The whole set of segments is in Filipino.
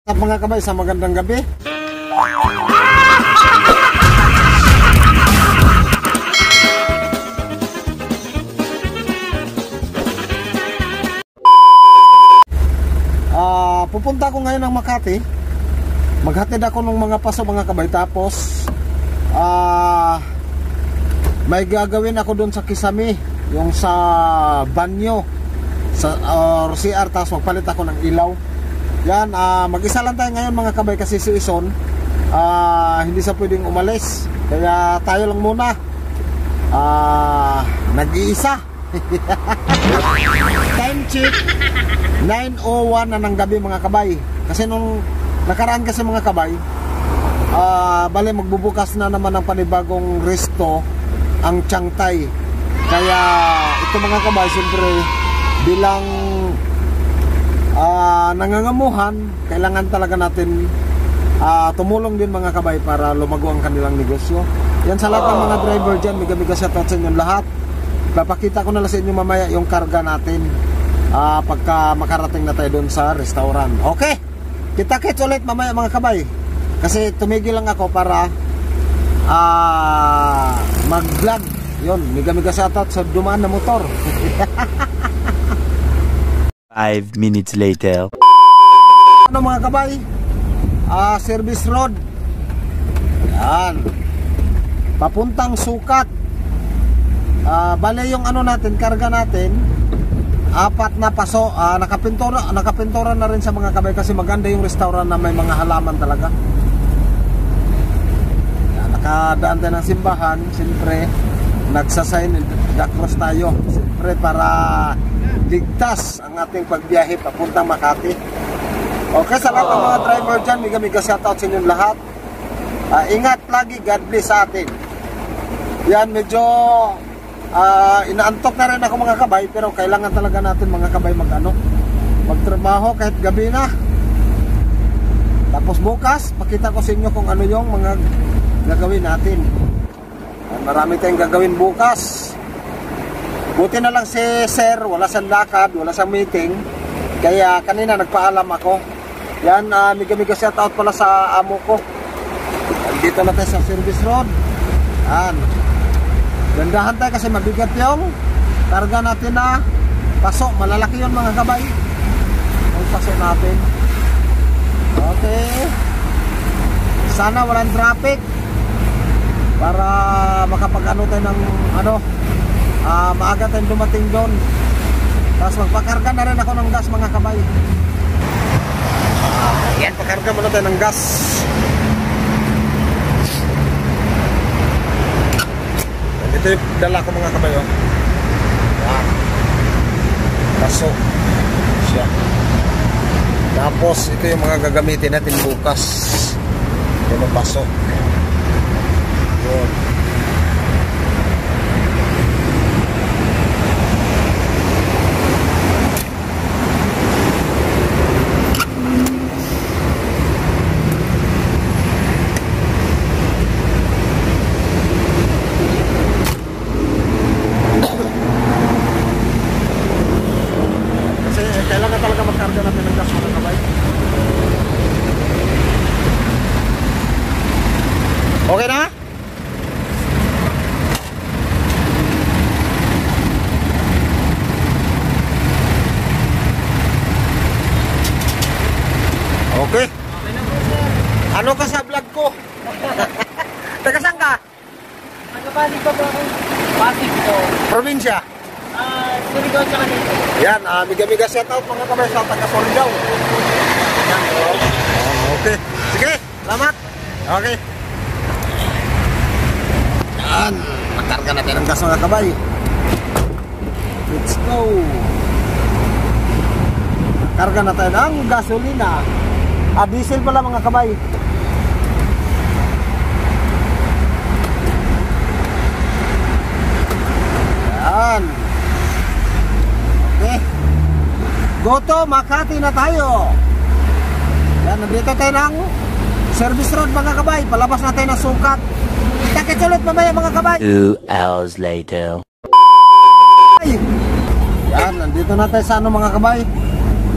Sa mga kabay, sa magandang gabi. Pupunta ako ngayon ng Makati. Maghatid ako ng mga paso mga kabay. Tapos may gagawin ako doon sa Kisame, yung sa banyo sa CR. Tapos magpalit ako ng ilaw. Yan, mag-isa lang tayo ngayon mga kabay kasi si Ison hindi siya pwedeng umalis. Kaya tayo lang muna nag-iisa. Time check 9:01 na ng gabi mga kabay. Kasi nung nakaraan kasi mga kabay, bale magbubukas na naman ng panibagong resto ang Changtay. Kaya ito mga kabay, siyempre bilang nangangamuhan, kailangan talaga natin tumulong din mga kabay para lumago ang kanilang negosyo. Yan sa lahat ng mga driver dyan, miga-miga shoutout sa inyong lahat. Papakita ko na lang sa inyo mamaya yung karga natin pagka makarating na tayo doon sa restaurant. Okay, kita-kits ulit mamaya mga kabay. Kasi tumigil lang ako para mag-vlog. Yun, miga-miga shoutout sa dumaan na motor. 5 minutes later. Ano mga kabay? Service road. Yan. Papuntang Sukat. Bale yung ano natin, karga natin, 4 na paso. Nakapintura na rin sa mga kabay kasi maganda yung restaurant na may mga halaman talaga. Yan, nakadaan tayo ng simbahan. Siyempre nagsasign the cross tayo. Siyempre para ligtas ang ating pagbiyahe papuntang Makati. Okay, sa lahat ng mga driver dyan, miga-miga shoutout sa inyong lahat. Ingat lagi, God bless sa atin. Yan, medyo inaantok na rin ako mga kabay, pero kailangan talaga natin mga kabay magtrabaho kahit gabi na. Tapos bukas, pakita ko sa inyo kung ano yung mga gagawin natin. Marami tayong gagawin bukas. Buti na lang si Sir, wala siyang lakad, wala siyang meeting. Kaya kanina nagpaalam ako. Yan, miga-miga shoutout pala sa amo ko. Dito na tayo sa service road. Yan. Gandahan tayo kasi mabigat yung karga natin na paso. Malalaki yun mga kabay. Ang paso natin. Okay. Sana walang traffic para makapag-ano tayo ng maaga tayong dumating doon. Tapos magpakarga na rin ako ng gas mga kabay. Yan, pakarga muna tayo ng gas. Ito yung dala ko mga kabay. Yan. Paso siya. Tapos ito yung mga gagamitin natin bukas. Ito yung paso. Yun. Okay na? Okay. Ano ka sa vlog ko? Taga saan ka? Nagpapasig pa ba ako? Pasig po. Probinsya? Surigao sa kanito. Yan, miga-miga shoutout mga kabay sa taga Surigao. Okay. Sige, salamat. Okay. Yan, makarga natin ang gas mga kabay. Let's go. Karga natin ang gasolina. Diesel pala mga kabay. Yan. Okay. Go to Makati na tayo. Yan, nandito tayo ng service road mga kabay. Palabas natin ng Sukat. Kita-kits ulit mamaya mga kabay. 2 hours later. Yan, nandito na tayo sa mga kabay.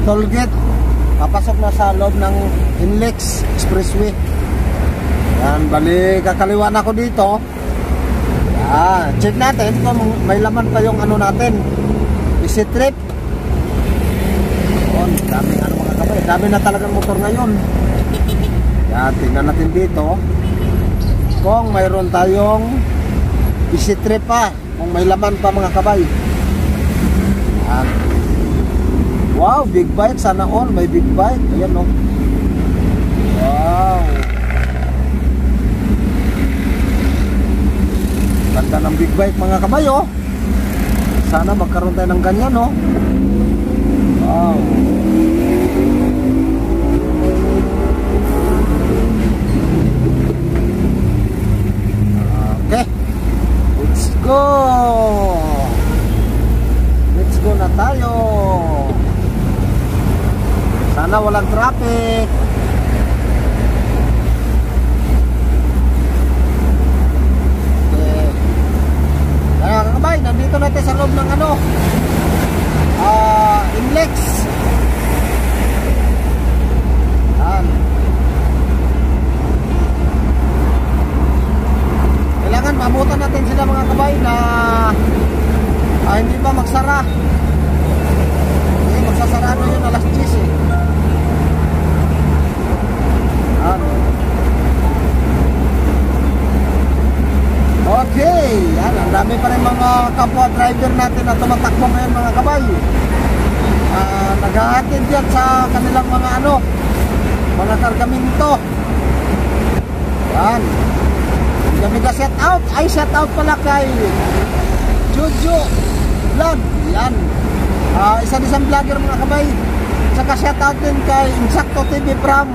Tollgate. papasok na sa loob ng Inlex Expressway. Yan, bali kakaliwa na ako dito. Check natin kung may laman pa yung ano natin, Easy Trip. Daming ano mga kabay, dami na talagang motor ngayon. Yan, tingnan natin dito kung mayroon tayong Easy Trip pa, kung may laman pa mga kabay. Yan. Wow, big bike, sana all may big bike. Ayan, no. Wow, ganda ng big bike mga kabay, oh. Sana magkaroon tayo ng ganyan, no. Wow. Okay, let's go. Let's go na tayo. Sana walang traffic. Okay. Kaya kakabay, nandito natin sa loob ng ano, Inlex. Kailangan maabutan natin sila mga kabay na hindi pa magsara. Kasi magsasarado yun alas 10 eh. Okay, yan, ang dami pa rin mga kapwa driver natin na tumatakbo ngayon mga kabay. Naghahatid yan sa kanilang mga ano, mga kargamento. Yan, kami ka shout out. Ay, shout out pala kay Jojo Vlog. Yan, isa din isang vlogger mga kabay. Saka shout out din kay Insakto TV from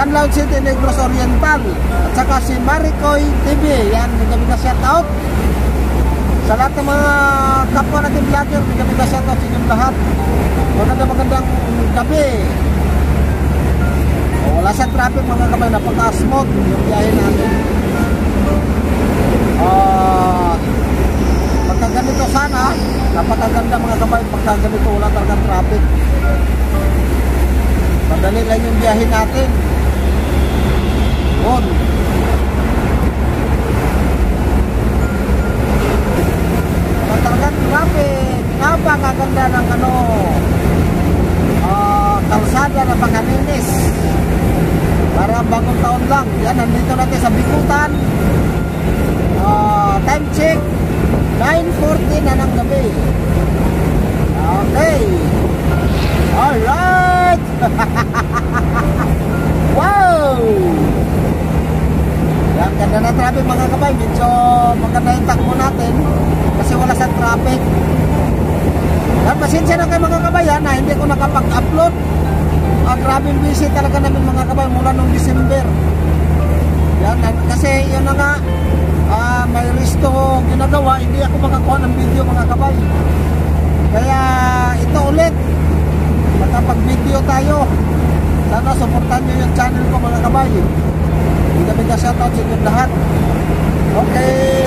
Canlaon City, Negros Oriental. At saka si Maricoy TV. Yan, kami ka shout out sa lahat ng mga kapwa natin vlogger. Kami ka shout out sa inyong lahat. Magandang gabi. Wala sa traffic mga kabay, napaka-smooth yung biyahe natin. Pagka ganito sana, napakaganda mga kabay. Pagka ganito wala talagang traffic, madali lang yung biyahe natin. Yun. Wala talagang traffic. Napakaganda ng ano, kalsada na pagkaninis. Para bagong taon lang. Yan, nandito natin sa Bikutan. Time check 9:40 na ng gabi. Okay, alright. Wow, yan, ganda na traffic mga kabay. Medyo maganda yung takbo natin kasi wala sa traffic. Yan, pasensya na kayo mga kabay na hindi ko nakapag-upload. Grabe busy talaga namin mga kabay mula nung December. Yan, kasi yun na nga, may resto ginagawa, hindi ako makakuha ng video mga kabay. Kaya ito ulit, magkapag-video tayo. Sana supportan nyo yung channel ko mga kabay. Hindi ka shoutout sa inyong lahat. Okay.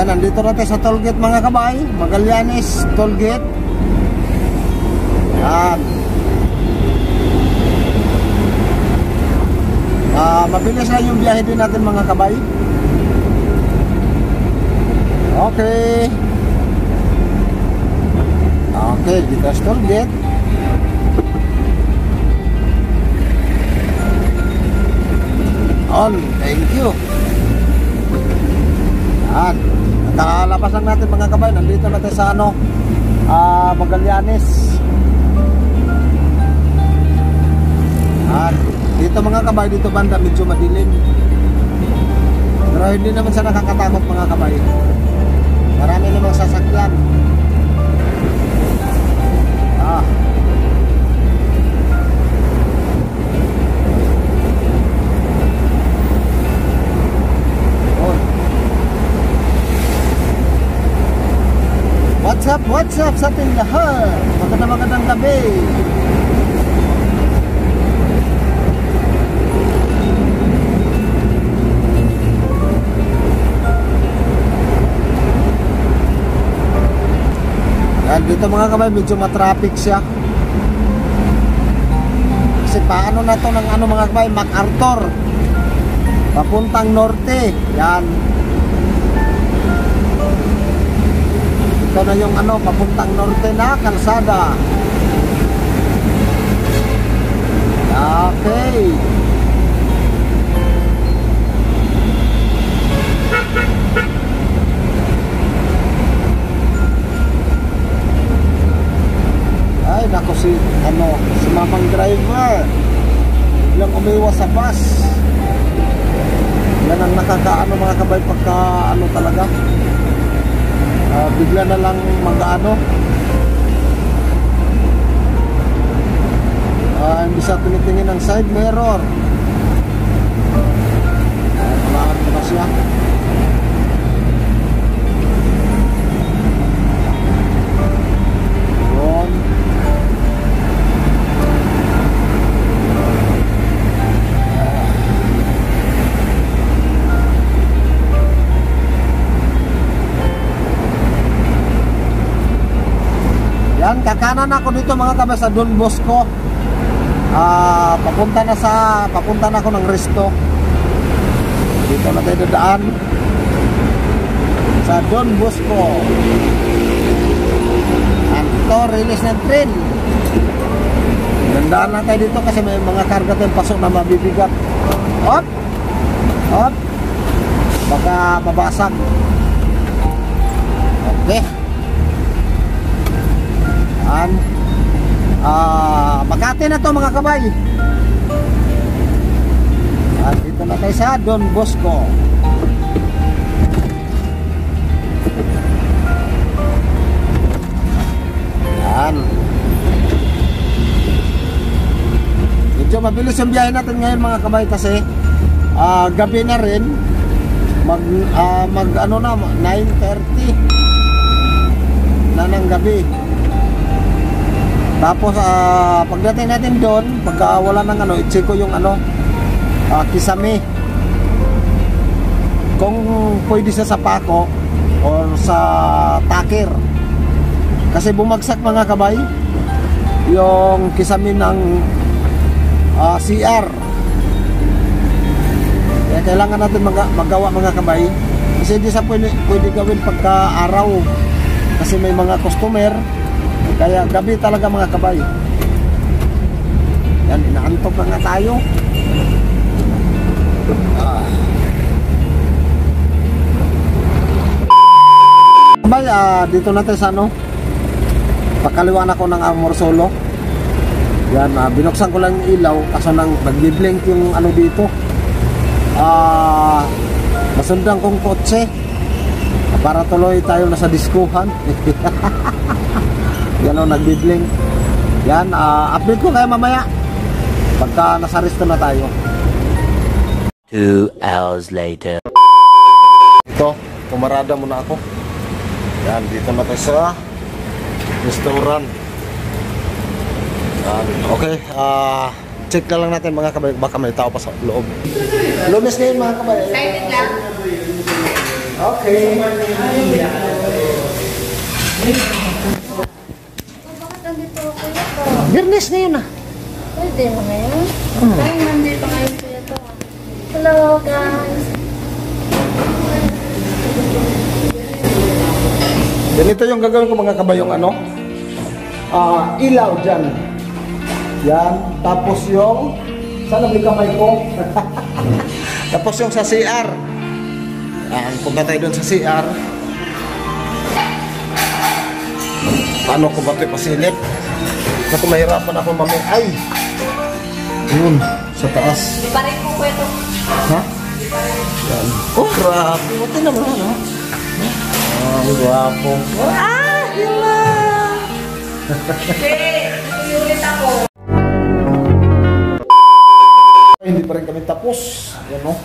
Nandito natin sa tollgate mga kabay, Magallanes tollgate. Yan. Mabilis lang yung biyahe din natin mga kabay. Okay. Okay, dito sa tollgate. On, thank you. Yan. Nakalapas lang natin mga kabay. Nandito natin sa ano, Magallanes. At dito mga kabay, dito banda medyo madilim. Pero hindi naman siya nakakatakot mga kabay. Marami namang sasakyan. what's up sa ating lahat? Magandang gabi. Yan, dito mga kabay, medyo matraffic siya. Kasi paano na to ng ano mga kabay, MacArthur papuntang norte. Yan. Ito na yung ano, papuntang norte na kalsada. Okay. Ay, nako si mamang driver. Biglang umiwas sa bus. Yan ang nakakaano mga kabay pagka ano talaga. Bigla na lang mag-ano. Hindi siya tinitingin ng side mirror. Kailangan ko na siya. Yun. Yan, kakanan ako dito mga kabay sa Don Bosco. Papunta na ako ng Resto. Dito na tayo dadaan sa Don Bosco. Ito, release ng train. Gandaan lang tayo dito kasi may mga karga tayong pasok na mabibigat. Hop! Hop! Baka mabasag. Okay. Makati na to mga kabay. At dito na tayo sa Don Bosco. Yan. Medyo mabilis yung biyahe natin ngayon mga kabay kasi gabi na rin. Mag ano na 9:30 na ng gabi. Tapos pagdating natin doon, pagka wala ng ano, i-check ko yung ano, kisame. Kung pwede siya sa Paco or sa Takir. Kasi bumagsak mga kabay yung kisame ng CR. Kaya kailangan natin magawa mga kabay. Kasi hindi siya pwede gawin pagka araw. Kasi may mga customer. Kaya gabi talaga mga kabay. Yan, inaantok na nga tayo. Kabay, dito natin sa ano, pakaliwan ako ng Amor Solo. Yan, binuksan ko lang yung ilaw kaso nang nagbi-blink yung ano dito. Masundan kong kotse para tuloy tayo na sa diskuhan. Yan o, nagbi-blink. Yan, update ko kayo mamaya pagka nasa resto na tayo. 2 hours later. Ito, pumarada muna ako. Yan, dito na tayo sa restaurant. Okay, check na lang natin mga kabay, baka may tao pa sa loob. Lunes ngayon mga kabay. Okay. Birnes na yun Pwede mo ngayon? Ay, nandito ngayon kuya to. Hello guys! Ganito yung gagawin ko mga kabayong ano, ilaw dyan. Yan, tapos yung saan ang kamay ko? Tapos yung sa CR. Yan, punta tayo dun sa CR. Paano ko ba ito pasilip? Kasi mahirapan ako mamay. Ay! Yun, sa taas. Di pa rin po ito. Ha? Yan. Oh, grabe. Buti naman, no? Ang guwapo. Ah! Hila! Hindi! Ulit ako. Hindi pa rin kami tapos. Yan, no?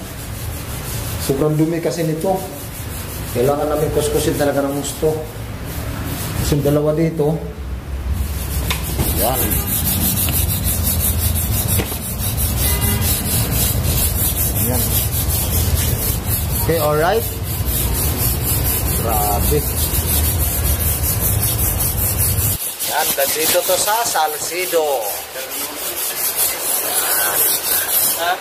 Sobrang dumi kasi nito. Kailangan namin kuskusin talaga ng gusto. Tapos yung dalawa dito. Yan. Yan. Okay, alright. Grabe. Yan, dito to sa Salcedo. Ha?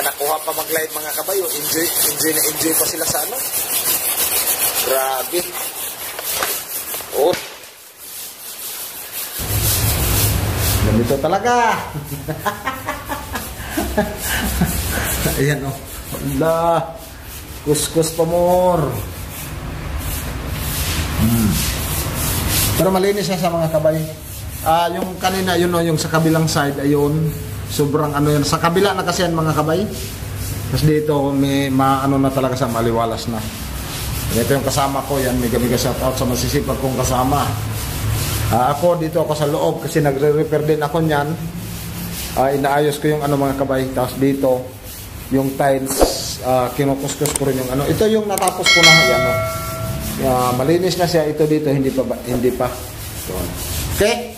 Yan, nakuha pa mag-live mga kabayo. Enjoy pa sila sa ano. Grabe. Oh. Ganito talaga. Ayan oh. Wala. Kuskus pa more. Pero malinis siya sa mga kabay. Yung kanina, yun o, yung sa kabilang side, ayun. Sobrang ano yan. Sa kabila na kasi yan mga kabay. Tapos dito, may maano na talaga sa maliwalas na. Ito yung kasama ko, yan. Mega shoutout sa masisipag kong kasama. Ako, dito ako sa loob kasi nagre-repair din ako niyan. Inaayos ko yung ano mga kabay. Tapos dito, yung tiles, kinukuskus ko rin yung ano. Ito yung natapos ko na, yan o. Malinis na siya. Ito dito, hindi pa. So, okay?